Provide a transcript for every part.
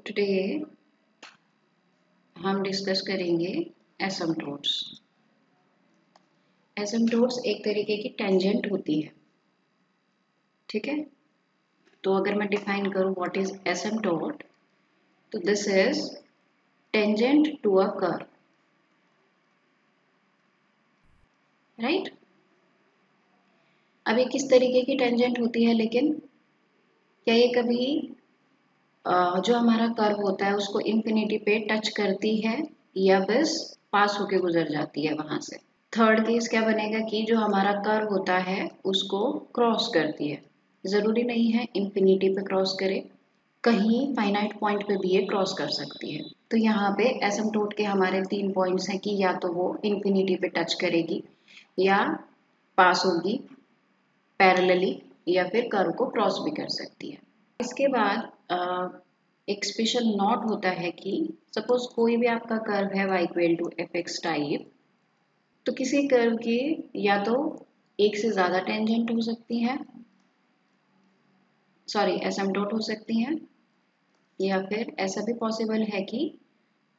Today हम discuss करेंगे एसिम्पटोट्स। एसिम्पटोट्स एक तरीके की टेंजेंट होती है, ठीक है। तो अगर मैं डिफाइन करूं व्हाट इज एसिम्पटोट, तो this is tangent to a curve, right. अब ये किस तरीके की टेंजेंट होती है, लेकिन क्या ये कभी जो हमारा कर्व होता है उसको इंफिनिटी पे टच करती है या बस पास होके गुजर जाती है वहां से। थर्ड केस क्या बनेगा कि जो हमारा कर्व होता है उसको क्रॉस करती है। जरूरी नहीं है इंफिनिटी पे क्रॉस करे, कहीं फाइनाइट पॉइंट पे भी ये क्रॉस कर सकती है। तो यहाँ पे एसिम्पटोट के हमारे 3 पॉइंट्स हैं कि या तो वो इंफिनिटी पे टच करेगी, या पास होगी पैरेलली, या फिर कर्व को क्रॉस भी कर सकती है। इसके बाद एक स्पेशल नोट होता है कि सपोज कोई भी आपका कर्व है y=fx टाइप, तो किसी कर्व की या तो एक से ज्यादा टेंजेंट हो सकती है, सॉरी एसिम्पटोट हो सकती हैं, या फिर ऐसा भी पॉसिबल है कि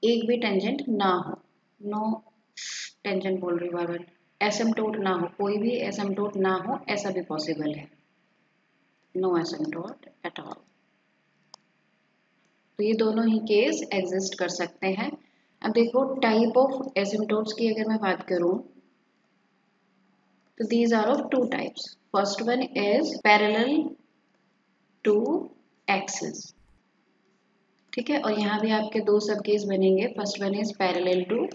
एक भी टेंजेंट ना हो, नो टेंजेंट बोल रही बार बार, एसिम्पटोट ना हो, कोई भी एसिम्पटोट ना हो, ऐसा भी पॉसिबल है, नो एसिम्पटोट एट ऑल। तो ये दोनों ही केस एग्जिस्ट कर सकते हैं। अब देखो टाइप ऑफ एसिम्पटोट्स की अगर मैं बात करूं, तो these are of two types. First one is parallel to axis, ठीक है। और यहाँ भी आपके दो सब केस बनेंगे। First one is parallel to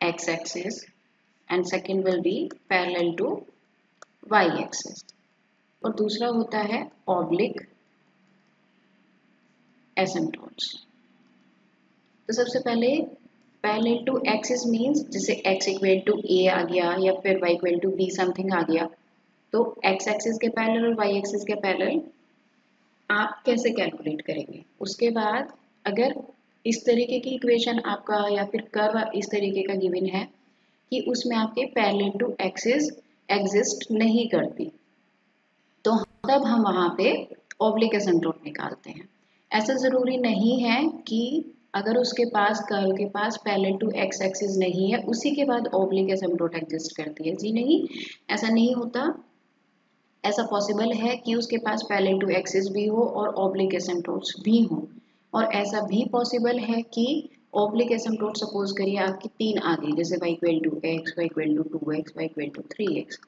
x axis and second will be parallel to y axis, और दूसरा होता है ऑब्लिक एसिम्पटोट्स। तो सबसे पहले पैरेलल टू एक्सिस मींस जैसे x इक्वल टू a आ गया या फिर y equal to b something आ गया, तो x एक्सिस के पैरेलल और y एक्सिस के पैरेलल आप कैसे कैलकुलेट करेंगे। उसके बाद अगर इस तरीके की इक्वेशन आपका या फिर कर्व इस तरीके का गिवन है कि उसमें आपके पैरेलल टू एक्सिस एग्जिस्ट नहीं करती, तो तब हम वहां पे ऑब्लिक एसिम्पटोट निकालते हैं। ऐसा जरूरी नहीं है कि अगर उसके पास कर्व के पास पैरेलल टू एक्स एक्सिस नहीं है उसी के बाद ऑब्लिक एसिम्पटोट एग्जिस्ट करती है। जी नहीं, ऐसा नहीं होता। ऐसा पॉसिबल है कि उसके पास पैरेलल टू एक्सिस भी हो और ऑब्लिक एसिम्पटोट्स भी हो, और ऐसा भी पॉसिबल है कि ऑब्लिक एसिम्पटोट सपोज करिए आपकी 3 आ गई, जैसे y equal to x, y equal to 2x, y equal to 3x,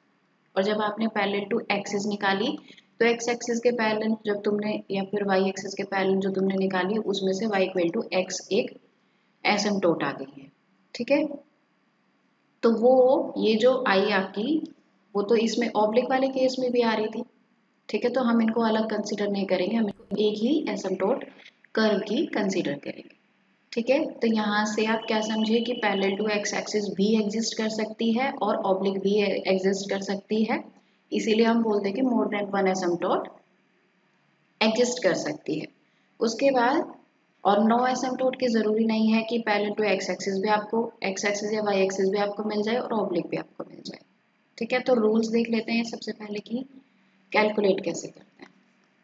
और जब आपने पैरेलल टू एक्सिस निकाली तो x एक्सिस के पैरेलल जब तुमने या फिर y एक्सिस के पैरेलल जो तुमने निकाली उसमें से y इक्वल टू x एक एसिम्पटोट आ गई है, ठीक है। तो वो ये जो आई आपकी, वो तो इसमें ऑब्लिक वाले केस में भी आ रही थी, ठीक है। तो हम इनको अलग कंसीडर नहीं करेंगे, हम एक ही एसिम्पटोट कर्व की कंसीडर करेंगे, ठीक है। तो यहाँ से आप क्या समझे कि पैरेलल टू एक्स एक्सिस भी एग्जिस्ट कर सकती है और ऑब्लिक भी एग्जिस्ट कर सकती है, इसीलिए हम बोलते हैं कि मोर देन वन एसिम्पटोट एग्जिस्ट कर सकती है। उसके बाद और नो एसिम्पटोट की जरूरी नहीं है कि पैरेलल टू एक्स एक्सिस भी आपको, एक्स एक्सिस या वाई एक्सिस भी आपको मिल जाए और ऑब्लिक भी आपको मिल जाए, ठीक है। तो रूल्स देख लेते हैं सबसे पहले कि कैलकुलेट कैसे करते हैं।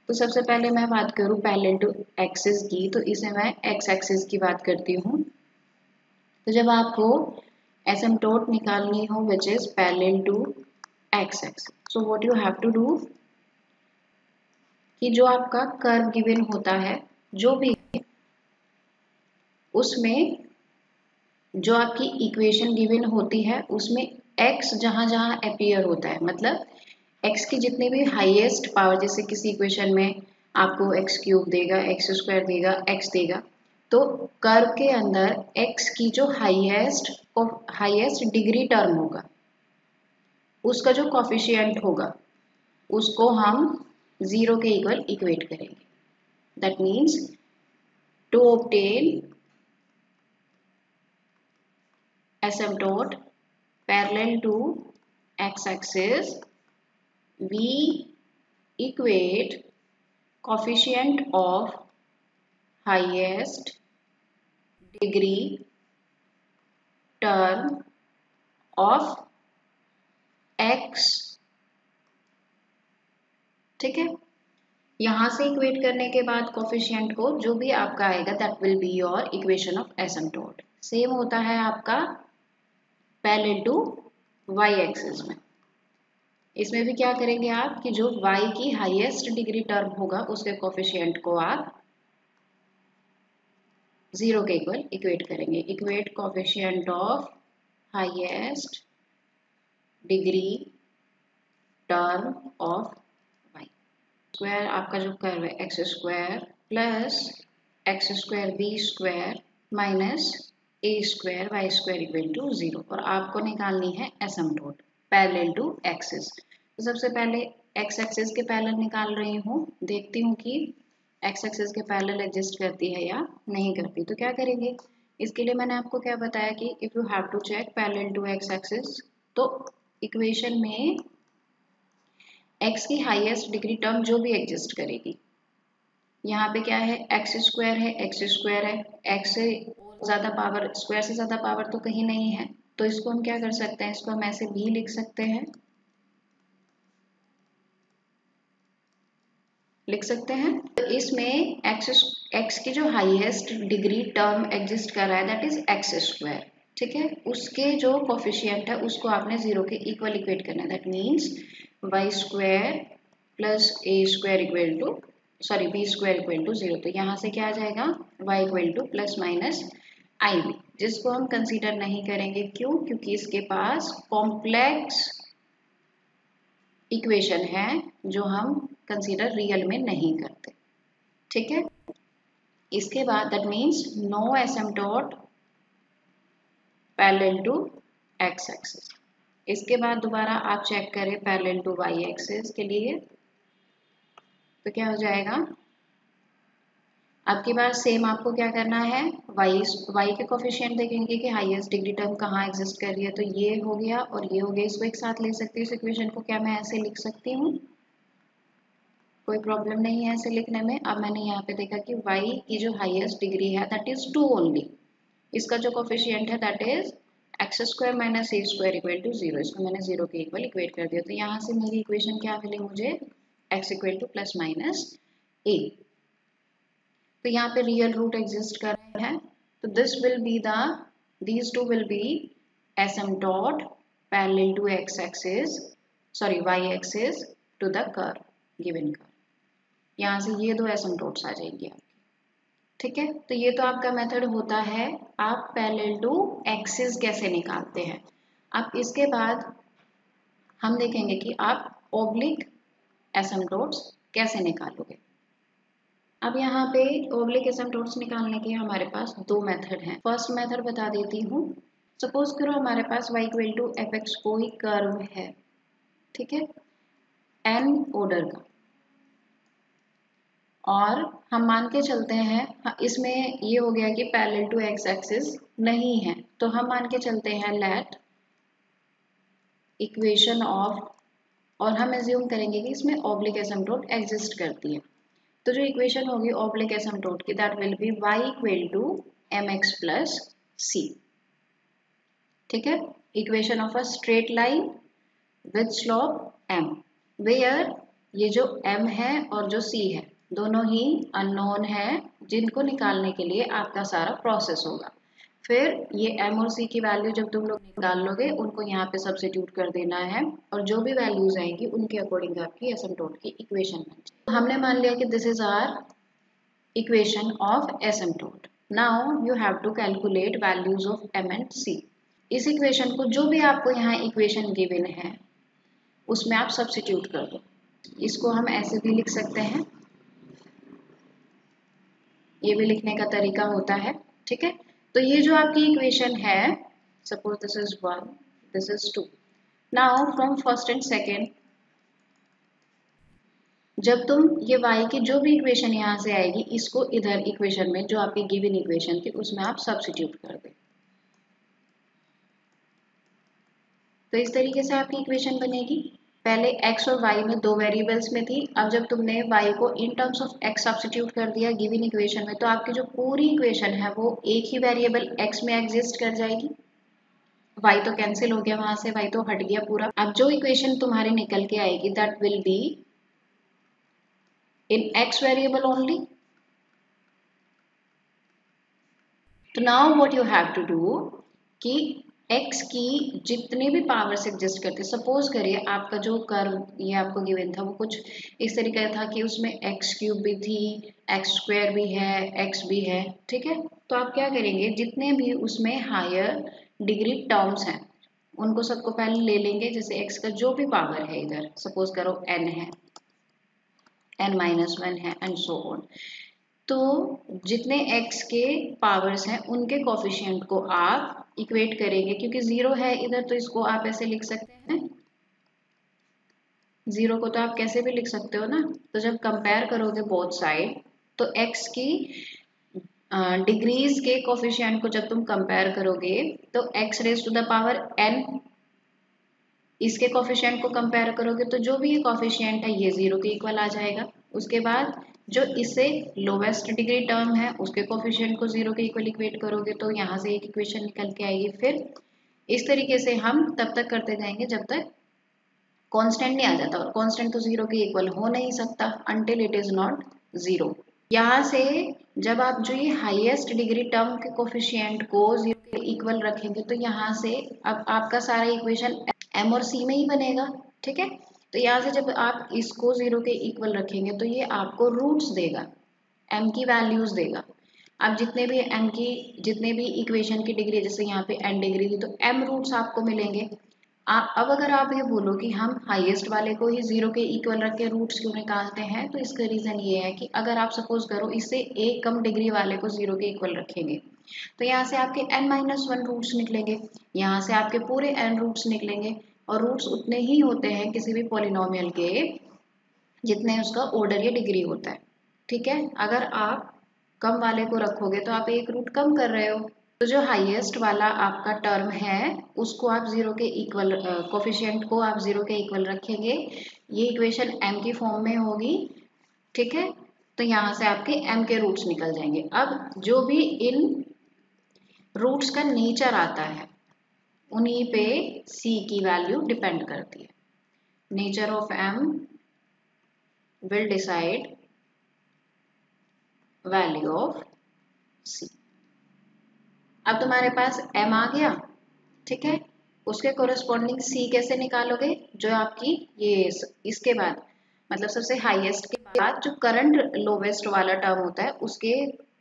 तो सबसे पहले मैं बात करूं पैरेलल टू एक्सिस की, तो इसे मैं एक्स एक्सिस की बात करती हूँ। तो जब आपको एसिम्पटोट निकालनी हो which is parallel to X axis, so what you have to do कि जो आपका कर्व गिवन होता है जो भी उसमें जो आपकी इक्वेशन गिवन होती है उसमें x जहां जहां अपीयर होता है, मतलब x की जितनी भी हाईएस्ट पावर, जैसे किसी इक्वेशन में आपको x क्यूब देगा, x स्क्वायर देगा, x देगा, तो कर्व के अंदर x की जो हाईएस्ट डिग्री टर्म होगा उसका जो कॉफिशिएंट होगा उसको हम 0 के इक्वल इक्वेट करेंगे। That means to obtain asymptote parallel to x-axis, we equate coefficient of highest degree term of x, ठीक है। यहाँ से इक्वेट करने के बाद कोफिशिएंट को जो भी आपका आएगा that will be your equation of asymptote. Same होता है आपका पैरेलल टू वाई एक्सिस में। इसमें भी क्या करेंगे आप कि जो y की हाईएस्ट डिग्री टर्म होगा उसके कोफिशिएंट को आप 0 के इक्वल इक्वेट करेंगे। Equate coefficient of highest degree term of y square, आपका जो कर्व है X square plus X square B square minus A square Y square equal to 0। और आपको निकालनी है एसिम्प्टोट पैरेलल टू एक्सिस। तो सबसे पहले एक्स एक्सिस के पैरेलल निकाल रही हूँ, देखती हूँ कि एक्स एक्सिस के पैरेलल एग्जिस्ट करती है या नहीं करती। तो क्या करेंगे, इसके लिए मैंने आपको क्या बताया कि if you have to check parallel to X axis, तो इक्वेशन में x की हाईएस्ट डिग्री टर्म जो भी एग्जिस्ट करेगी, यहाँ पे क्या है एक्स स्क्वायर है, एक्स स्क्वायर है, एक्स से ज़्यादा पावर, स्क्वायर से ज़्यादा पावर तो कहीं नहीं है, तो इसको हम क्या कर सकते हैं, इसको हम ऐसे भी लिख सकते हैं, तो इसमें x की जो हाईएस्ट डिग्री टर्म एग्जिस्ट कर रहा है दैट इज एक्स स्क्वायर, ठीक है। उसके जो कोफिशिएंट है उसको आपने 0 के इक्वल इक्वेट करना है, that means y square plus a square equal to b square equal to 0। तो यहाँ से क्या आ जाएगा y equal to plus minus i b, जिसको हम कंसीडर नहीं करेंगे। क्यों? क्योंकि इसके पास कॉम्प्लेक्स इक्वेशन है जो हम कंसीडर रियल में नहीं करते, ठीक है। इसके बाद that means no asymptote parallel to X axis. इसके बाद दोबारा आप चेक करें पैरेलल टू वाई एक्सिस के लिए, तो क्या हो जाएगा, आपकी बार सेम आपको क्या करना है, y के कोफिशिएंट देखेंगे कि हाईएस्ट डिग्री टर्म कहाँ एग्जिस्ट कर रही है, तो ये हो गया और ये हो गया, इसको एक साथ ले सकती हूँ। इस इक्वेशन को क्या मैं ऐसे लिख सकती हूँ, कोई प्रॉब्लम नहीं है ऐसे लिखने में। अब मैंने यहाँ पे देखा कि y की जो हाईएस्ट डिग्री है दैट इज 2 ओनली, इसका जो कोफिशिएंट है that is X square minus A square equal to 0, इसको मैंने 0 के इक्वल इक्वेट कर दिया। तो यहाँ से मेरी इक्वेशन क्या मिली मुझे, x equal to plus minus a. तो यहाँ पे रियल रूट एग्जिस्ट कर रहे हैं, तो this will be these two will be asymptote parallel to X axis Y axis to the curve given curve. यहाँ से ये दो एसिम्प्टोट्स आ जाएंगे आपके, ठीक है। तो ये तो आपका मेथड होता है आप पैरेलल टू एक्सिस कैसे निकालते हैं। अब इसके बाद हम देखेंगे कि आप ऑब्लिक एसिम्प्टोट्स कैसे निकालोगे। अब यहाँ पे ओब्लिक एसिम्प्टोट्स निकालने के हमारे पास दो मेथड हैं। फर्स्ट मेथड बता देती हूँ। सपोज करो हमारे पास y equal to F X कोई कर्व है, ठीक है, n ऑर्डर का, और हम मान के चलते हैं इसमें ये हो गया कि पैरेलल टू एक्स एक्सिस नहीं है, तो हम मान के चलते हैं लेट इक्वेशन ऑफ, और हम एज्यूम करेंगे कि इसमें ऑब्लिक एसिम्प्टोट एग्जिस्ट करती है। तो जो इक्वेशन होगी ऑब्लिक एसिम्प्टोट की that will be y equal to m x plus c, ठीक है। Equation of a straight line with slope m, where ये जो m है और जो c है दोनों ही अननोन है, जिनको निकालने के लिए आपका सारा प्रोसेस होगा। फिर ये m और c की वैल्यू जब तुम लोग निकाल लोगे उनको यहाँ पे सब्स्टिट्यूट कर देना है, और जो भी वैल्यूज आएंगी उनके अकॉर्डिंग आपकी एसिम्प्टोट की इक्वेशन बन जाएगी। हमने मान लिया कि this is our equation of asymptote. Now you have to calculate values of m and c। इस इक्वेशन को जो भी आपको यहाँ इक्वेशन गिवन है उसमें आप सब्स्टिट्यूट कर दो। इसको हम ऐसे भी लिख सकते हैं, ये भी लिखने का तरीका होता है, ठीक है। तो ये जो आपकी इक्वेशन है, suppose this is 1, this is 2। Now from first and second, जब तुम ये y की जो भी इक्वेशन यहाँ से आएगी इसको इधर इक्वेशन में जो आपकी गिवन इक्वेशन थी उसमें आप सब्स्टिट्यूट कर दे, तो इस तरीके से आपकी इक्वेशन बनेगी। पहले x और y में दो वेरिएबल्स में थी, अब जब तुमने y को in terms of x substitute कर दिया गिवन इक्वेशन में, तो आपकी जो पूरी इक्वेशन है वो एक ही वेरिएबल x में एग्जिस्ट कर जाएगी। y तो कैंसिल हो गया, वहां से y तो हट गया पूरा। अब जो इक्वेशन तुम्हारी निकल के आएगी that will be in x variable only. तो now what you have to do कि x की जितने भी पावर्स एग्जिस्ट करते, सपोज करिए आपका जो कर्व ये आपको गिवन था वो कुछ इस तरीके का था कि उसमें एक्स क्यूब भी थी, एक्स स्क्वायर भी है, एक्स भी है, ठीक है। तो आप क्या करेंगे, जितने भी उसमें हायर डिग्री टर्म्स हैं उनको सबको पहले ले लेंगे। जैसे x का जो भी पावर है, इधर सपोज करो n है, n-1 है एंड सो ऑन। तो जितने x के पावर्स हैं उनके कोफिशिएंट को आप इक्वेट करेंगे, क्योंकि जीरो है इधर तो इसको आप ऐसे लिख सकते हैं, जीरो को तो आप कैसे भी लिख सकते हो ना। तो जब कंपेयर करोगे बोथ साइड तो x की डिग्रीज के कोफिशिएंट को जब तुम कंपेयर करोगे तो x raise to the power n, इसके कोफिशिएंट को कंपेयर करोगे तो जो भी ये कोफिशिएंट है ये जीरो के इक्वल आ जाएगा। उसके बाद जो इससे लोवेस्ट डिग्री टर्म है उसके कोफिशिएंट को जीरो के इक्वल इक्वेट करोगे तो यहाँ से एक इक्वेशन निकल के आएगी। फिर इस तरीके से हम तब तक करते जाएंगे जब तक कांस्टेंट नहीं आ जाता, और कांस्टेंट तो जीरो के इक्वल हो नहीं सकता until it is not zero. यहाँ से जब आप जो ये हाईएस्ट डिग्री टर्म के कोफिशिएंट को जीरो के इक्वल रखेंगे तो यहाँ से अब आपका सारा इक्वेशन एम और सी में ही बनेगा, ठीक है। तो यहाँ से जब आप इसको जीरो के इक्वल रखेंगे तो ये आपको रूट्स देगा, एम की वैल्यूज देगा। अब जितने भी एम की जितने भी इक्वेशन की डिग्री, जैसे यहाँ पे एन डिग्री थी तो एम रूट्स आपको मिलेंगे। अब अगर आप ये बोलो कि हम हाईएस्ट वाले को ही जीरो के इक्वल रख के रूट्स क्यों निकालते हैं, तो इसका रीजन ये है कि अगर आप सपोज करो इससे एक कम डिग्री वाले को जीरो के इक्वल रखेंगे तो यहाँ से आपके n-1 रूट्स निकलेंगे, यहाँ से आपके पूरे n रूट्स निकलेंगे, और रूट्स उतने ही होते हैं किसी भी पॉलिनोमियल के जितने उसका ऑर्डर या डिग्री होता है, ठीक है। अगर आप कम वाले को रखोगे तो आप एक रूट कम कर रहे हो। तो जो हाईएस्ट वाला आपका टर्म है उसको आप जीरो के इक्वल, कोफिशिएंट को आप जीरो के इक्वल रखेंगे, ये इक्वेशन m की फॉर्म में होगी, ठीक है। तो यहाँ से आपके m के रूट्स निकल जाएंगे। अब जो भी इन रूट्स का नेचर आता है उन्हीं पे c की वैल्यू डिपेंड करती है। Nature of m will decide value of c। अब तुम्हारे पास m आ गया, ठीक है। उसके कोरस्पॉन्डिंग c कैसे निकालोगे, जो आपकी ये इसके बाद मतलब सबसे हाईएस्ट के बाद जो करंट लोवेस्ट वाला टर्म होता है उसके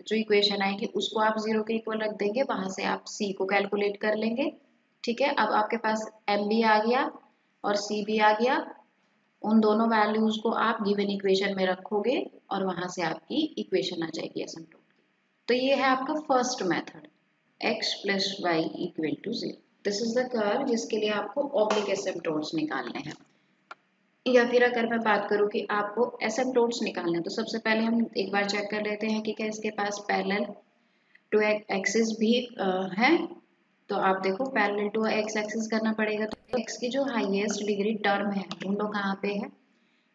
जो इक्वेशन आएगी उसको आप जीरो के इक्वल रख देंगे, वहां से आप c को कैलकुलेट कर लेंगे, ठीक है। अब आपके पास m भी आ गया और c भी आ गया, उन दोनों वैल्यूज को आप गिवन इक्वेशन में रखोगे और वहां से आपकी इक्वेशन आ जाएगी एसिम्प्टोट की। तो ये है आपका first method, x plus Y equal to 0। This is the curve जिसके लिए आपको ऑब्लिक एसिम्प्टोट्स निकालने हैं। या फिर अगर मैं बात करूं कि आपको एसिम्प्टोट्स निकालने हैं तो सबसे पहले हम एक बार चेक कर लेते हैं कि क्या इसके पास पैरेलल टू एक्सिस भी है। तो आप देखो पैरेलल टू एक्स एक्सिस करना पड़ेगा, तो x की जो हाईएस्ट डिग्री टर्म है ढूंढो कहाँ पे है।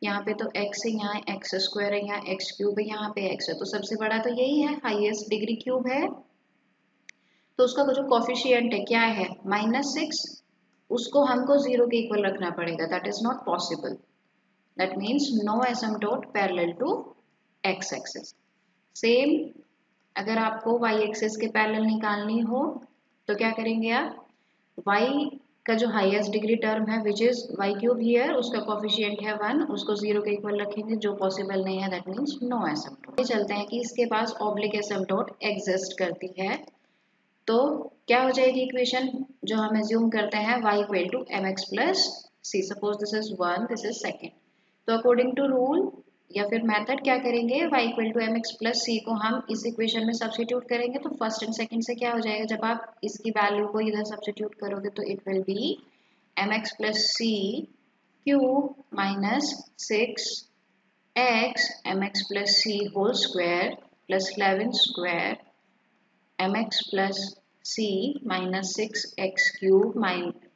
यहाँ पे तो x है, यहाँ एक्स स्क्वायर है, यहाँ एक्स क्यूब है, यहाँ पे x है, तो सबसे बड़ा तो यही है, हाईएस्ट डिग्री क्यूब है। तो उसका जो कोफिशिएंट है क्या है -6, उसको हमको जीरो के इक्वल रखना पड़ेगा, that is not possible. That means no asymptote parallel to X axis. Same अगर आपको y एक्सिस के पैरेलल निकालनी हो तो क्या करेंगे आप, y का जो हाईएस्ट डिग्री टर्म है which is y cube here, उसका कोफिशिएंट है 1, उसको जीरो के इक्वल रखेंगे, जो पॉसिबल नहीं है, दैट मीन्स नो एसिम्प्टोट। चलते हैं कि इसके पास ऑब्लिक एसिम्प्टोट एग्जिस्ट करती है। तो क्या हो जाएगी इक्वेशन जो हम एज्यूम करते हैं, y equal to m x plus c. Suppose this is 1, this is second. तो अकॉर्डिंग टू रूल या फिर मेथड क्या करेंगे, y equal to m x plus c को हम इस इक्वेशन में सब्स्टिट्यूट करेंगे। तो फर्स्ट एंड सेकंड से क्या हो जाएगा, जब आप इसकी वैल्यू को इधर सब्स्टिट्यूट करोगे तो it will be M x plus C cube minus 6x M x plus C whole square plus 11 square M x plus c minus 6x cube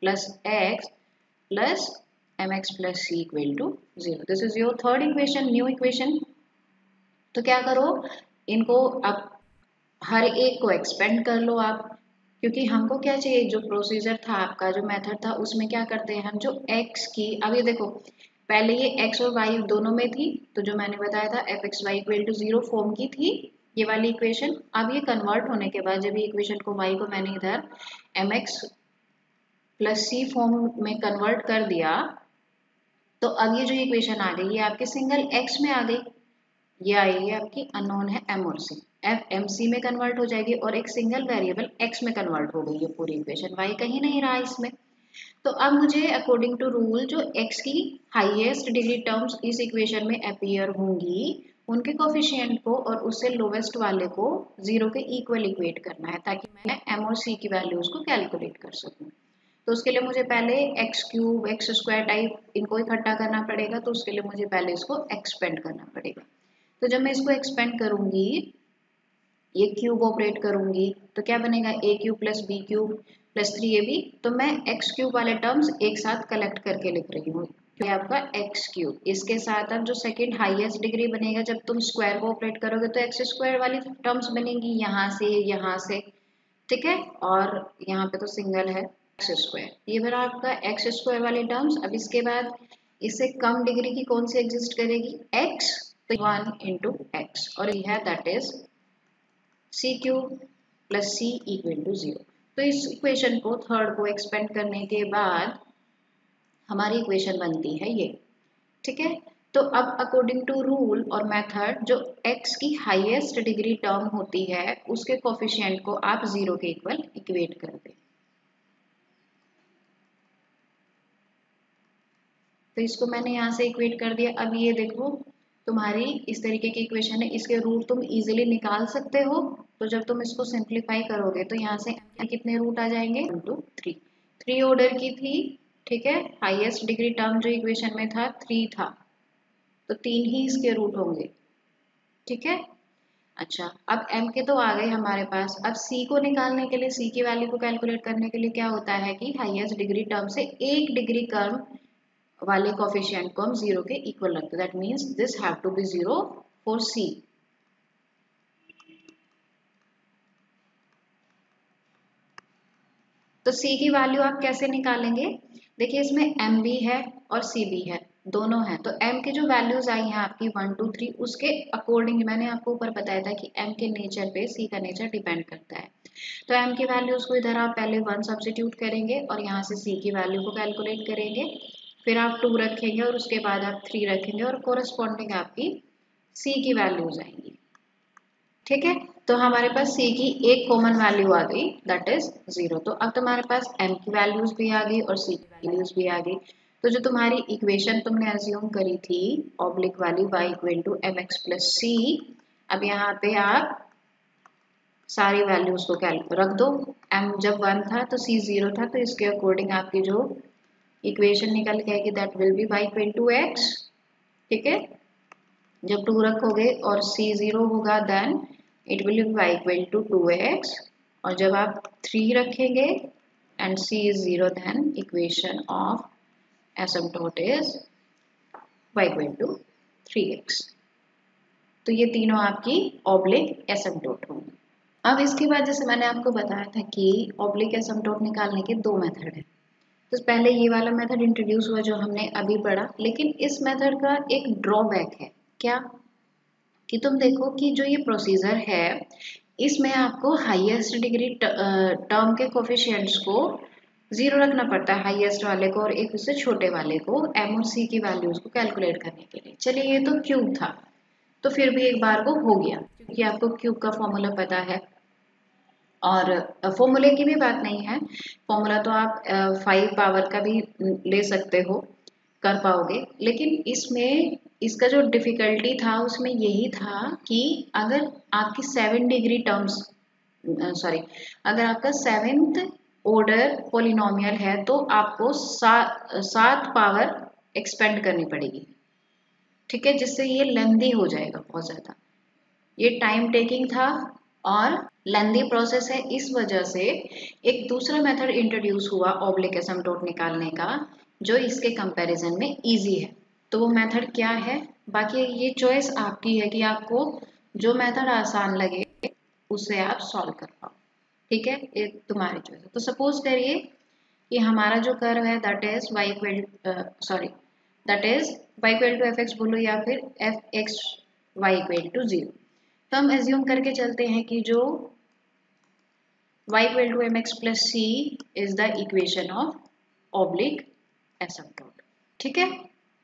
plus x plus mx plus c equal to 0. This is your third equation, new equation. तो क्या करो, इनको अब हर एक को expand कर लो आप, क्योंकि हमको क्या चाहिए, जो प्रोसीजर था आपका जो मेथड था उसमें क्या करते हैं हम, जो x की, अब ये देखो पहले ये x और y दोनों में थी, तो जो मैंने बताया था f(x, y) = 0 फॉर्म की थी ये वाली इक्वेशन। अब ये कन्वर्ट होने के बाद जब ये इक्वेशन को y को मैंने इधर mx + c फॉर्म में कन्वर्ट कर दिया, तो अब ये जो इक्वेशन आ गई ये आपके सिंगल x में आ गई। ये आएगी आपकी अननोन है m और c, f m c में कन्वर्ट हो जाएगी और एक सिंगल वेरिएबल x में कन्वर्ट हो गई है पूरी इक्वेशन, y कहीं नहीं रहा इसमें। तो अब मुझे अकॉर्डिंग टू रूल जो x की हाईएस्ट डिग्री टर्म्स इस इक्वेशन में अपीयर होंगी उनके कोफिशिएंट को और उससे लोवेस्ट वाले को 0 के इक्वल इक्वेट करना है, ताकि मैं m और c की वैल्यूज को कैलकुलेट कर सकूं। तो उसके लिए मुझे पहले x³ x² टाइप इनको इकट्ठा करना पड़ेगा, तो उसके लिए मुझे पहले इसको एक्सपेंड करना पड़ेगा। तो जब मैं इसको एक्सपेंड करूंगी, ये क्यूब ऑपरेट करूंगी, तो क्या बनेगा a³ + b³ + 3ab। तो मैं x³ वाले टर्म्स एक साथ कलेक्ट करके लिख रही हूँ, ये आपका x³। इसके साथ अब जो सेकंड हाईएस्ट डिग्री बनेगा, जब तुम स्क्वायर को ऑपरेट करोगे तो x² वाली टर्म्स बनेंगी यहाँ से, ठीक है। और यहाँ पे तो सिंगल है x², ये मेरा आपका x² वाले टर्म्स। अब इसके बाद इससे कम डिग्री की कौन सी एग्जिस्ट करेगी x, तो 1 × x, और यह है दैट इज c³ + c = 0। तो इस इक्वेशन को थर्ड को एक्सपेंड करने के बाद हमारी इक्वेशन बनती है ये, ठीक है। तो अब अकॉर्डिंग टू रूल और मेथड जो x की हाईएस्ट डिग्री टर्म होती है उसके कोफिशिएंट को आप 0 के इक्वल इक्वेट कर दें। तो इसको मैंने यहाँ से इक्वेट कर दिया। अब ये देखो तुम्हारी इस तरीके की इक्वेशन है, इसके रूट तुम इजीली निकाल सकते हो। तो जब तुम इसको सिंप्लीफाई करोगे तो यहाँ से कितने रूट आ जाएंगे 1 2 3, 3 ऑर्डर की थी, ठीक है। हाईएस्ट डिग्री टर्म जो इक्वेशन में था 3 था, तो 3 ही इसके रूट होंगे, ठीक है। अच्छा, अब m के तो आ गए हमारे पास। अब c को निकालने के लिए, c की वैल्यू को कैलकुलेट करने के लिए क्या होता है कि हाईएस्ट डिग्री टर्म से एक डिग्री कम वाले कोफिशिएंट को हम 0 के इक्वल रखते हैं। That means this have to be 0 for c। तो c की वैल्यू आप कैसे निकालेंगे? देखिए इसमें m भी है और c भी है, दोनों है। तो m की जो वैल्यूज आई हैं आपकी 1 2 3, उसके अकॉर्डिंग मैंने आपको ऊपर बताया था कि m के नेचर पे c का नेचर डिपेंड करता है। तो m की वैल्यूज को इधर आप पहले 1 सब्स्टिट्यूट करेंगे और यहाँ से c की वैल्यू को कैलकुलेट करेंगे, फिर आप 2 रखेंगे और उसके बाद आप 3 रखेंगे और कोरस्पॉन्डिंग आपकी c की वैल्यूज आएंगी, ठीक है। तो हमारे पास c की एक कॉमन वैल्यू आ गई दैट इज 0। तो अब तुम्हारे पास m की वैल्यूज भी आ गई और c की वैल्यूज भी आ गई। तो जो तुम्हारी इक्वेशन तुमने अज्यूम करी थी ऑब्लिक वाली y = mx + c, अब यहाँ पे आप सारी वैल्यूज को रख दो। m जब 1 था तो c 0 था, तो इसके अकॉर्डिंग आपकी जो इक्वेशन निकल के आएगी that will be y = x, ठीक है। जब 2 रखोगे और c 0 होगा then it will be y = 2x, और जब आप 3 रखेंगे and c is 0 then equation of asymptote is y = 3x। तो ये तीनों आपकी ऑब्लिक एसिम्प्टोट होंगी। अब इसके बाद जैसे मैंने आपको बताया था कि ऑब्लिक एसिम्प्टोट निकालने के 2 मेथड हैं। तो पहले ये वाला मेथड इंट्रोड्यूस हुआ जो हमने अभी पढ़ा, लेकिन इस मेथड का एक ड्रॉबैक है। क्या कि तुम देखो कि जो ये प्रोसीजर है इसमें आपको हाईएस्ट डिग्री टर्म के कोफिशिएंट्स को 0 रखना पड़ता है, हाईएस्ट वाले को और एक उससे छोटे वाले को, m और c की वैल्यूज को कैलकुलेट करने के लिए। चलिए ये तो क्यूब था, तो फिर भी एक बार को हो गया क्योंकि आपको क्यूब का फॉर्मूला पता है। और फॉर्मूले की भी बात नहीं है, फॉर्मूला तो आप 5 पावर का भी ले सकते हो, कर पाओगे। लेकिन इसमें इसका जो डिफिकल्टी था उसमें यही था कि अगर आपकी 7 डिग्री टर्म्स अगर आपका 7th ऑर्डर पॉलिनोमियल है तो आपको 7 पावर एक्सपेंड करनी पड़ेगी, ठीक है, जिससे ये लेंदी हो जाएगा बहुत ज़्यादा। ये टाइम टेकिंग था और लेंदी प्रोसेस है, इस वजह से एक दूसरा मेथड इंट्रोड्यूस हुआ ऑब्लिक एसिम्प्टोट निकालने का जो इसके कंपैरिजन में इजी है। तो वो मेथड क्या है, बाकी ये चॉइस आपकी है कि आपको जो मेथड आसान लगे उससे आप सॉल्व कर पाओ, ठीक है, ये तुम्हारी चॉइस है। तो सपोज करिए कि हमारा जो कर्व है that is that is y equal to F X बोलो या फिर F X Y equal to 0। तो हम एज्यूम करके चलते हैं कि जो y equal to m x plus c is the equation of oblique asymptote. ठीक है,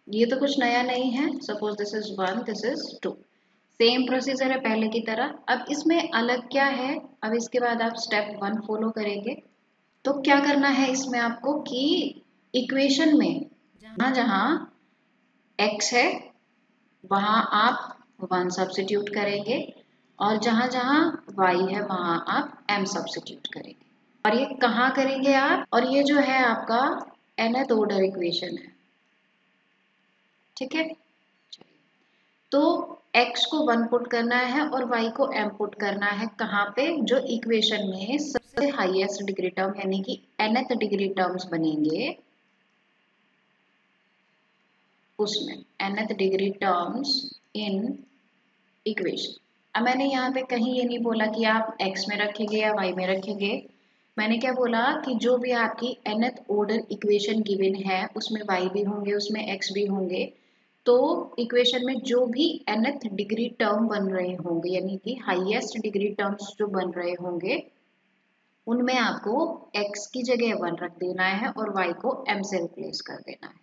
ये तो कुछ नया नहीं है। Suppose this is 1, this is 2, same procedure है पहले की तरह। अब इसमें अलग क्या है, अब इसके बाद आप स्टेप 1 फॉलो करेंगे। तो क्या करना है इसमें आपको कि इक्वेशन में जहां जहां x है वहां आप 1 सब्स्टिट्यूट करेंगे और जहां जहां y है वहां आप m सब्स्टिट्यूट करेंगे। और ये कहाँ करेंगे आप, और ये जो है आपका nth ऑर्डर इक्वेशन है। ठीक है, तो x को 1 पुट करना है और y को m पुट करना है। कहाँ पे, जो इक्वेशन में सबसे हाईएस्ट डिग्री टर्म यानी कि nth डिग्री टर्म्स बनेंगे उसमें, nth degree terms in equation. अब मैंने यहाँ पे कहीं ये नहीं बोला कि आप x में रखेंगे या y में रखेंगे। मैंने क्या बोला कि जो भी आपकी nth ऑर्डर इक्वेशन गिवन है उसमें y भी होंगे, उसमें x भी होंगे। तो इक्वेशन में जो भी nth डिग्री टर्म बन रहे होंगे यानी कि हाईएस्ट डिग्री टर्म्स जो बन रहे होंगे उनमें आपको x की जगह 1 रख देना है और y को m से रिप्लेस कर देना है।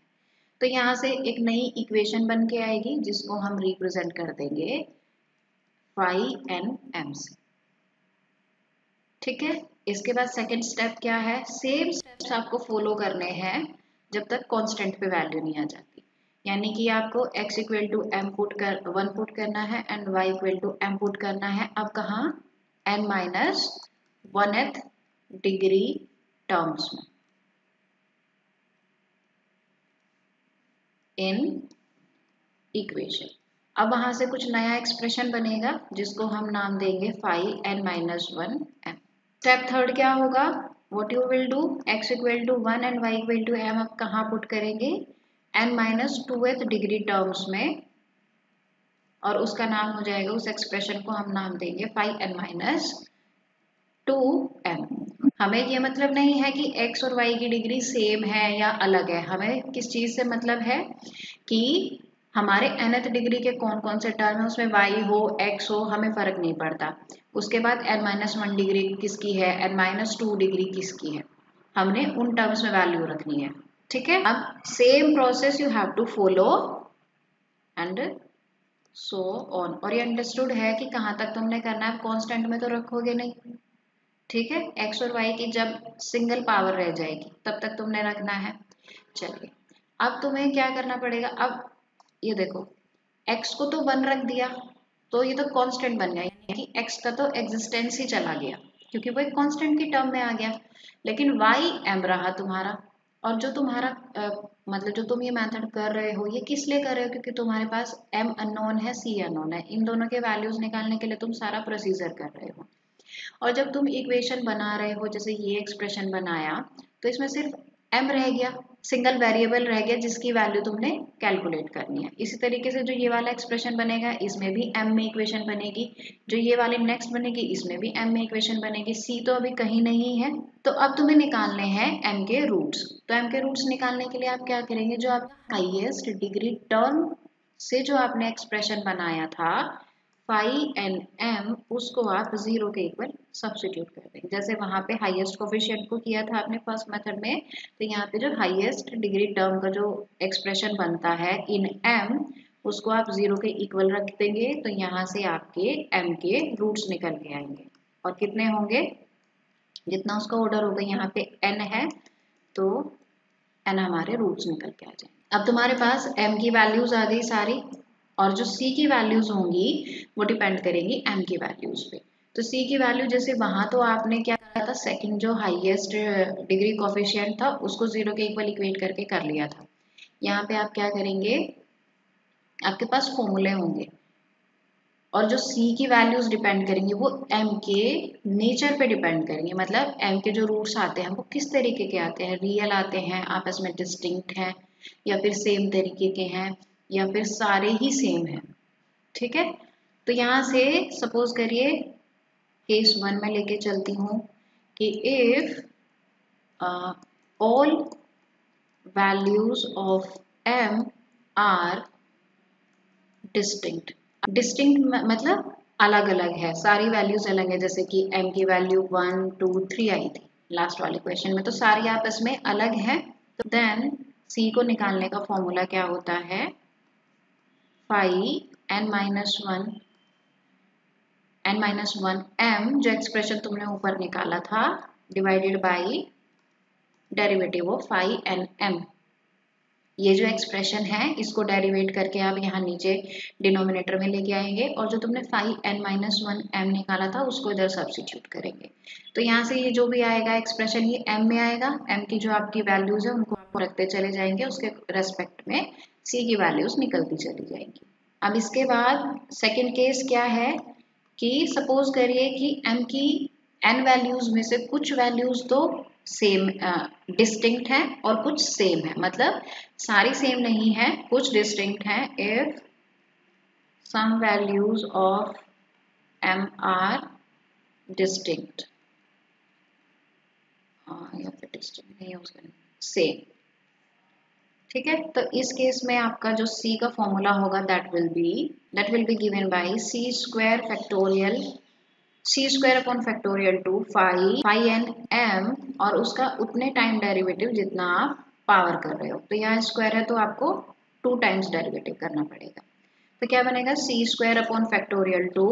तो यहाँ से एक नई इक्वेशन बन के आएगी जिसको हम रिप्रेजेंट कर देंगे फाई एन एम से। ठीक है, इसके बाद सेकंड स्टेप क्या है, सेम स्टेप्स आपको फॉलो करने हैं जब तक कांस्टेंट पे वैल्यू नहीं आ जाती। यानी कि आपको x equal to m put कर 1 पुट करना है and y equal to m put करना है। अब कहाँ, n minus 1th degree terms में इन इक्वेशन। अब वहां से कुछ नया एक्सप्रेशन बनेगा जिसको हम नाम देंगे phi n minus 1 m। Step third क्या होगा, what you will do, x equal to 1 and y equal to m अब कहाँ पुट करेंगे, n minus 2th degree terms में, और उसका नाम हो जाएगा, उस एक्सप्रेशन को हम नाम देंगे फाई n माइनस 2m। हमें ये मतलब नहीं है कि x और y की डिग्री सेम है या अलग है। हमें किस चीज से मतलब है कि हमारे nth डिग्री के कौन कौन से टर्म है उसमें y हो x हो हमें फर्क नहीं पड़ता। उसके बाद n-1 डिग्री किसकी है, n-2 डिग्री किसकी है, हमने उन टर्म्स में वैल्यू रखनी है। ठीक है, अब same process you have to follow and so on. और ये अंडरस्टूड है कि कहाँ तक तुमने करना है, कांस्टेंट में तो रखोगे नहीं। ठीक है, x और y की जब सिंगल पावर रह जाएगी तब तक तुमने रखना है। चलिए, अब तुम्हें क्या करना पड़ेगा, अब ये देखो x को तो 1 रख दिया तो ये तो कांस्टेंट बन गया, यानी कि x का तो एग्जिस्टेंस ही चला गया क्योंकि वो एक कांस्टेंट की टर्म में आ गया। लेकिन y m रहा तुम्हारा। और जो तुम्हारा मतलब जो तुम ये मेथड कर रहे हो ये किस लिए कर रहे हो, क्योंकि तुम्हारे पास m अननोन है, c अननोन है। इन दोनों के वैल्यूज निकालने के लिए तुम सारा प्रोसीजर कर रहे हो। और जब तुम इक्वेशन बना रहे हो, जैसे ये एक्सप्रेशन बनाया, तो इसमें सिर्फ m रह गया, सिंगल वेरिएबल रह गया जिसकी वैल्यू तुमने कैलकुलेट करनी है। इसी तरीके से जो ये वाला एक्सप्रेशन बनेगा इसमें भी m में इक्वेशन बनेगी, जो ये वाली नेक्स्ट बनेगी इसमें भी m में इक्वेशन बनेगी। c तो अभी कहीं नहीं है, तो अब तुम्हें निकालने हैं m के रूट्स। तो m के रूट्स निकालने के लिए आप क्या करेंगे, जो आप हाईएस्ट डिग्री टर्म से जो आपने एक्सप्रेशन बनाया था फाई एन एम, उसको आप 0 के इक्वल सब्स्टिट्यूट कर देंगे। जैसे वहां पे हाईएस्ट कोफिशिएंट को किया था आपने फर्स्ट मेथड में, तो यहाँ पे जो हाईएस्ट डिग्री टर्म का जो एक्सप्रेशन बनता है इन एम, उसको आप 0 के इक्वल रख देंगे। तो यहाँ से आपके एम के रूट्स निकल के आएंगे, और कितने होंगे, जितना उसका ऑर्डर होगा, यहाँ पे एन है तो एन हमारे रूट्स निकल के आ जाएंगे। अब तुम्हारे पास एम की वैल्यूज आ गई सारी, और जो c की वैल्यूज होंगी वो डिपेंड करेंगी m की वैल्यूज पे। तो c की वैल्यू जैसे वहां तो आपने क्या करा था, सेकंड जो हाईएस्ट डिग्री कोफिशिएंट था उसको 0 के इक्वल इक्वेट करके कर लिया था। यहाँ पे आप क्या करेंगे, आपके पास फॉर्मूले होंगे और जो c की वैल्यूज डिपेंड करेंगी वो m के नेचर पे डिपेंड करेंगे। मतलब m के जो रूट्स आते हैं वो किस तरीके के आते हैं, रियल आते हैं, आपस में डिस्टिंक्ट हैं, या फिर सेम तरीके के हैं, या फिर सारे ही सेम हैं। ठीक है, तो यहाँ से सपोज करिए केस 1 में लेके चलती हूँ कि if all values of m are distinct. Distinct मतलब अलग अलग है, सारी वैल्यूज अलग है, जैसे कि m की वैल्यू 1 2 3 आई थी लास्ट वाले क्वेश्चन में, तो सारी आपस में अलग है। तो देन c को निकालने का फॉर्मूला क्या होता है, phi n minus one m, जो एक्सप्रेशन तुमने ऊपर निकाला था, divided by derivative of phi n m। ये जो एक्सप्रेशन है इसको डेरिवेट करके आप यहाँ नीचे डिनोमिनेटर में लेके आएंगे, और जो तुमने phi n minus one m निकाला था उसको इधर सब्स्टिट्यूट करेंगे। तो यहाँ से ये जो भी आएगा एक्सप्रेशन ये m में आएगा, m की जो आपकी वैल्यूज है उनको आपको रखते चले जाएंगे, उसके रेस्पेक्ट में c की वैल्यूज निकलती चली जाएंगी। अब इसके बाद सेकेंड केस क्या है कि सपोज करिए कि m की n वैल्यूज में से कुछ वैल्यूज तो सेम डिस्टिंक्ट है और कुछ सेम है, मतलब सारी सेम नहीं है, कुछ डिस्टिंक्ट है। If some values of m are distinct, या फिर डिस्टिंक्ट नहीं यूज करें, सेम। ठीक है, तो इस केस में आपका जो c का फॉर्मूला होगा that will be given by c square factorial upon factorial two phi n m, और उसका उतने टाइम डेरिवेटिव जितना आप पावर कर रहे हो। तो यहाँ स्क्वायर है तो आपको 2 टाइम्स डेरिवेटिव करना पड़ेगा। तो क्या बनेगा, c square upon factorial two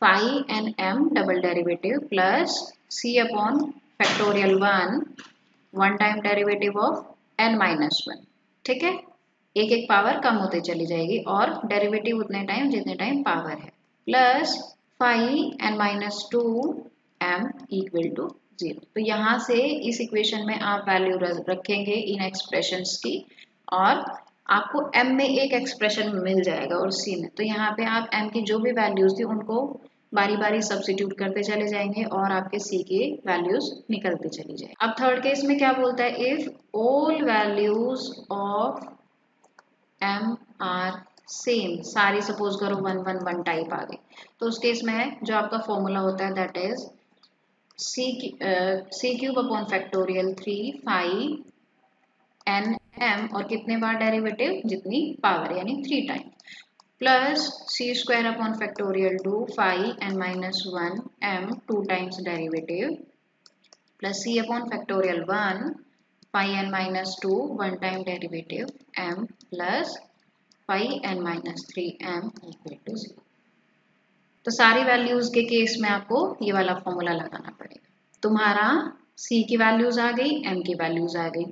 phi n m double derivative plus c upon factorial one time derivative of n minus one. ठीक है, एक एक पावर कम होते चली जाएगी और डेरिवेटिव उतने टाइम जितने टाइम पावर है, plus phi n minus two m equal to 0। तो यहाँ से इस इक्वेशन में आप वैल्यू रखेंगे इन एक्सप्रेशंस की, और आपको m में एक एक्सप्रेशन मिल जाएगा और c में। तो यहाँ पे आप m की जो भी वैल्यूज थी उनको बारी बारी सब्स्टिट्यूट करते चले जाएंगे और आपके c की वैल्यूज निकलते चली जाएंगे। अब थर्ड केस में क्या बोलता है, if all values of m are same, सारी सपोज करो 1 1 1 टाइप आ गई, तो उस केस में जो आपका फॉर्मूला होता है that is c cube upon factorial 3 phi n m, और कितने बार डेरिवेटिव, जितनी पावर यानी 3 time, plus c square upon factorial 2 phi n minus one m 2 times derivative, plus c upon factorial 1 phi n minus 2 one time derivative m plus phi n minus 3m equal to 0। तो सारी values के case में आपको ये वाला formula लगाना पड़ेगा। तुम्हारा c की वैल्यूज आ गई, m की वैल्यूज आ गई।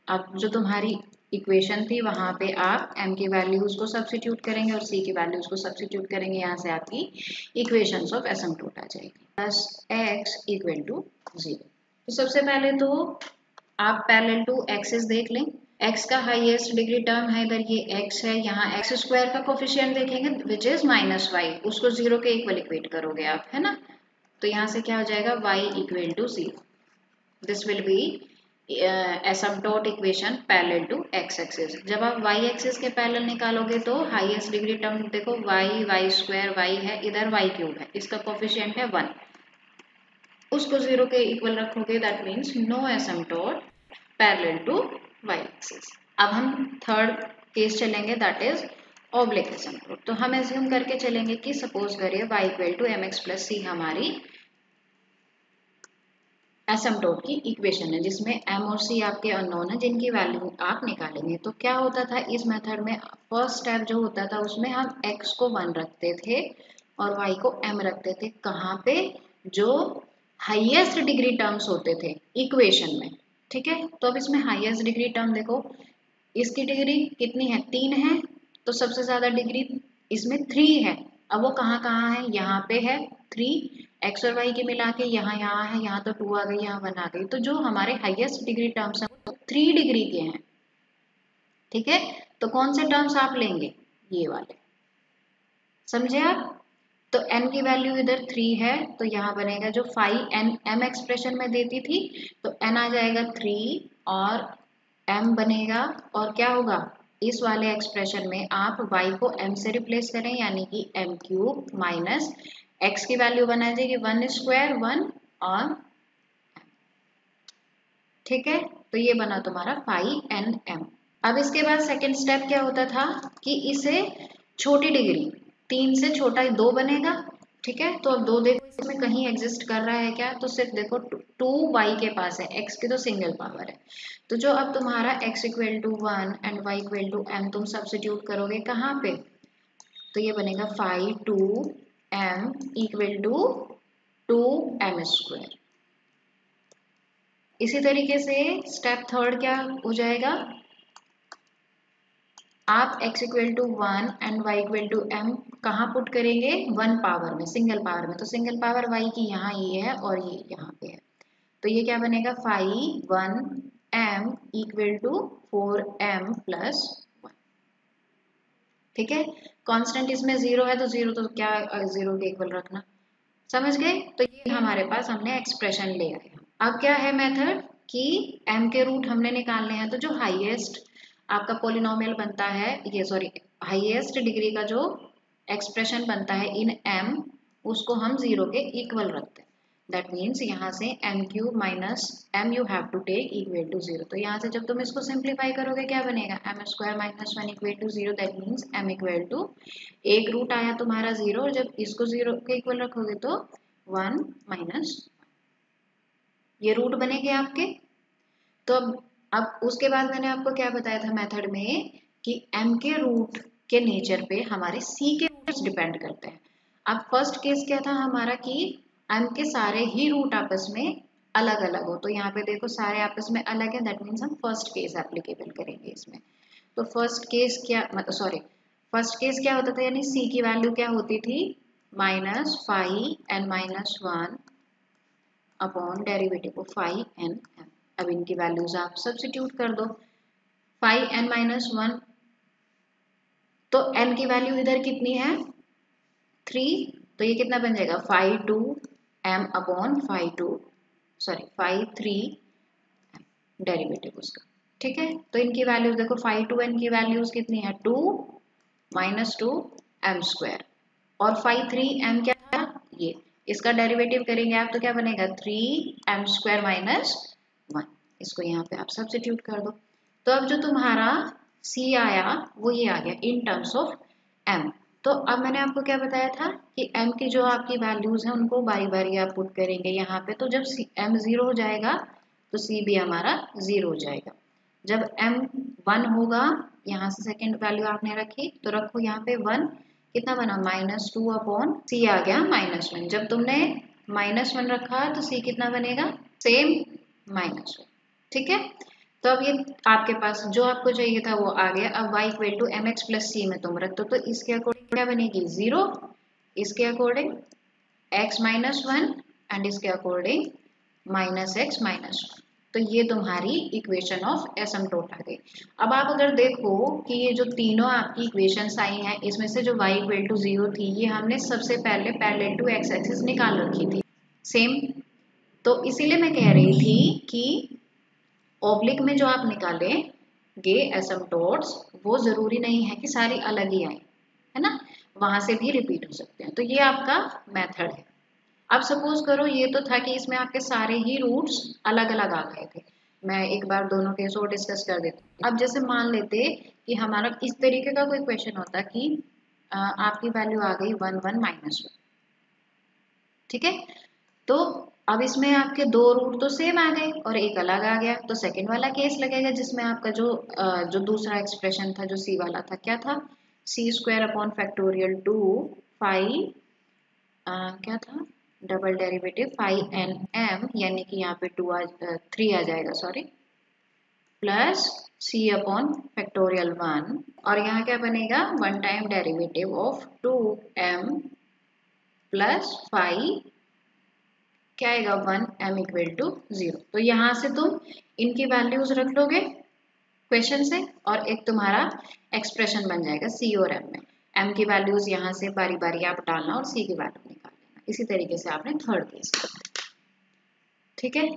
अब जो तुम्हारी इक्वेशन थी वहां पे आप m की वैल्यूज को सब्स्टिट्यूट करेंगे और c की वैल्यूज को सब्स्टिट्यूट करेंगे, यहाँ से आपकी इक्वेशंस ऑफ एसिम्प्टोट आ जाएगी, प्लस x इक्वल टू 0। तो सबसे पहले तो आप पैरेलल टू एक्सिस देख लें, x का हाईएस्ट डिग्री टर्म है इधर, ये x है, यहाँ x स्क्वायर का कोफिशिएंट देखेंगे विच इज माइनस वाई, उसको 0 के इक्वल इक्वेट करोगे आप, है ना। तो यहाँ से क्या हो जाएगा, y equal to 0। This will be asymptote equation parallel to x axis. जब आप y एक्सिस के पैरेलल निकालोगे तो हाईएस्ट डिग्री टर्म देखो y स्क्वायर y है, इधर y क्यूब है, इसका कोफिशिएंट है 1, उसको 0 के इक्वल रखोगे, that means no asymptote parallel to y axis. अब हम थर्ड केस चलेंगे दैट इज ऑब्लिक एसिम्प्टोट। तो हम एज्यूम करके चलेंगे कि सपोज करिए y equal to mx plus c हमारी एसिम्प्टोट की इक्वेशन है, जिसमें m और c आपके अननोन है जिनकी वैल्यू आप निकालेंगे। तो क्या होता था इस मेथड में, फर्स्ट स्टेप जो होता था उसमें हम x को 1 रखते थे और y को m रखते थे, कहाँ पे, जो हाईएस्ट डिग्री टर्म्स होते थे इक्वेशन में। ठीक है, तो अब इसमें हाईएस्ट डिग्री टर्म देखो, इसकी डिग्री कितनी है, 3 है, तो सबसे ज्यादा डिग्री इसमें 3 है। अब वो कहाँ कहाँ है, यहाँ पे है 3, एक्स और वाई के मिला के यहाँ यहाँ है, यहाँ तो 2 आ गई, यहाँ 1 आ गई, तो जो हमारे हाईएस्ट डिग्री टर्म्स हैं वो 3 डिग्री के हैं। ठीक है, तो कौन से टर्म्स आप लेंगे, ये वाले, समझे आप। तो n की वैल्यू इधर 3 है, तो यहाँ बनेगा जो फाई एन m एक्सप्रेशन में देती थी, तो n आ जाएगा 3 और m बनेगा, और क्या होगा, इस वाले एक्सप्रेशन में आप y को m से रिप्लेस करें, यानी कि m क्यूब माइनस x की वैल्यू बना जाएगी 1 स्क्वायर 1 और ठीक है, तो ये बना तुम्हारा फाई एन m। अब इसके बाद सेकंड स्टेप क्या होता था कि इसे छोटी डिग्री 3 से छोटा 2 बनेगा, ठीक है। तो अब 2 देखो इसमें कहीं एग्जिस्ट कर रहा है क्या, तो सिर्फ देखो 2 y के पास है, x की तो सिंगल पावर है। तो जो अब तुम्हारा x equal to 1 and y equal to m तुम सब्स्टिट्यूट करोगे कहाँ पे, तो ये बनेगा 5 2m equal to 2m square. इसी तरीके से स्टेप थर्ड क्या हो जाएगा, आप x equal to 1 and y equal to m कहाँ पुट करेंगे, 1 पावर में, सिंगल पावर में। तो सिंगल पावर y की यहाँ ये है और ये यहाँ पे है, तो ये क्या बनेगा 5 1m equal to 4m plus 1, ठीक है। कांस्टेंट इसमें 0 है तो 0 तो क्या 0 के इक्वल रखना, समझ गए। तो ये हमारे पास हमने एक्सप्रेशन ले आए। अब क्या है मेथड कि m के रूट हमने निकालने हैं, तो जो हाईएस्ट आपका पोलिनोमियल बनता है, ये सॉरी हाईएस्ट डिग्री का जो एक्सप्रेशन बनता है इन m, उसको हम 0 के इक्वल रखते हैं। दैट मीन्स यहाँ से m cube minus m you have to take equal to 0। तो यहाँ से जब तुम इसको सिंप्लीफाई करोगे क्या बनेगा, m square minus 1 equal to 0। That means m equal to एक रूट आया तुम्हारा 0, और जब इसको 0 के इक्वल रखोगे तो 1 माइनस, ये रूट बनेंगे आपके। तो अब उसके बाद मैंने आपको क्या बताया था मेथड में कि m के रूट के नेचर पे हमारे c के रूट्स डिपेंड करते हैं। अब फर्स्ट केस क्या था हमारा कि m के सारे ही रूट आपस में अलग अलग हो, तो यहाँ पे देखो सारे आपस में अलग है, दैट मीन्स हम फर्स्ट केस एप्लीकेबल करेंगे इसमें। तो फर्स्ट केस क्या सॉरी फर्स्ट केस क्या होता था, यानी c की वैल्यू क्या होती थी, -5 n minus 1 upon derivative of 5n m। अब इनकी वैल्यूज आप सब्स्टिट्यूट कर दो, 5n माइनस 1, तो n की वैल्यू इधर कितनी है 3, तो ये कितना बन जाएगा 5 2 m अपॉन 5 2 सॉरी 5 3 डेरिवेटिव उसका, ठीक है। तो इनकी वैल्यूज देखो 5 2 n की वैल्यूज कितनी है 2 माइनस 2 m स्क्वायर, और 5 3 m क्या था ये, इसका डेरिवेटिव करेंगे आप तो क्या बनेगा 3 m स्क्वायर माइनस 1। इसको यहाँ पे आप सब्स्टिट्यूट कर दो, तो अब जो तुम्हारा c आया वो ये आ गया इन टर्म्स ऑफ m। तो अब मैंने आपको क्या बताया था कि m की जो आपकी वैल्यूज हैं उनको बारी बारी आप पुट करेंगे यहाँ पे, तो जब m 0 हो जाएगा तो c भी हमारा 0 हो जाएगा। जब m 1 होगा, यहाँ से सेकेंड वैल्यू आपने रखी तो रखो यहाँ पे 1, कितना बना -2 अपॉन c आ गया -1। जब तुमने -1 रखा तो c कितना बनेगा सेम -1, ठीक है। तो अब ये आपके पास जो आपको चाहिए था वो आ गया। अब y equal to m x plus c में तुम रख दो, तो इसके अकॉर्डिंग क्या बनेगी 0, इसके अकॉर्डिंग x माइनस 1 एंड इसके अकॉर्डिंग -x माइनस 1। तो ये तुम्हारी इक्वेशन ऑफ एसिम्प्टोट आ गई। अब आप अगर देखो कि ये जो तीनों आपकी इक्वेशंस आई हैं, इसमें से जो y इक्वल टू 0 थी ये हमने सबसे पहले पैरेलल टू x एक्सिस निकाल रखी थी सेम। तो इसीलिए मैं कह रही थी कि ऑब्लिक में जो आप निकालेंगे एसिम्प्टोट्स वो जरूरी नहीं है कि सारी अलग ही आए, है ना, वहां से भी रिपीट हो सकते हैं। तो ये आपका मेथड है। अब सपोज करो ये तो था कि इसमें आपके सारे ही रूट्स अलग अलग आ गए थे, मैं एक बार दोनों केस और डिस्कस कर देती हूँ। अब जैसे मान लेते कि हमारा इस तरीके का कोई क्वेश्चन होता कि आपकी वैल्यू आ गई 1 1 -1, ठीक है। तो अब इसमें आपके दो रूट तो सेम आ गए और एक अलग आ गया, तो सेकंड वाला केस लगेगा जिसमें आपका जो दूसरा एक्सप्रेशन था जो सी वाला था क्या था, सी स्क्वायर अपॉन फैक्टोरियल 2 5 क्या था डबल डेरिवेटिव 5nm, यानी कि यहाँ पे 3 आ जाएगा सॉरी, प्लस सी अपॉन फैक्टोरियल 1, और यहाँ क्या बनेगा 1 time derivative of 2m plus 5 क्या आएगा 1m इक्वल टू 0। तो यहाँ से तुम इनकी वैल्यूज रख लोगे क्वेश्चन से, और एक तुम्हारा एक्सप्रेशन बन जाएगा c और m में। m की वैल्यूज यहाँ से बारी बारी आप डालना और c की वैल्यू निकाल लेना। इसी तरीके से आपने थर्ड केस करना, ठीक है।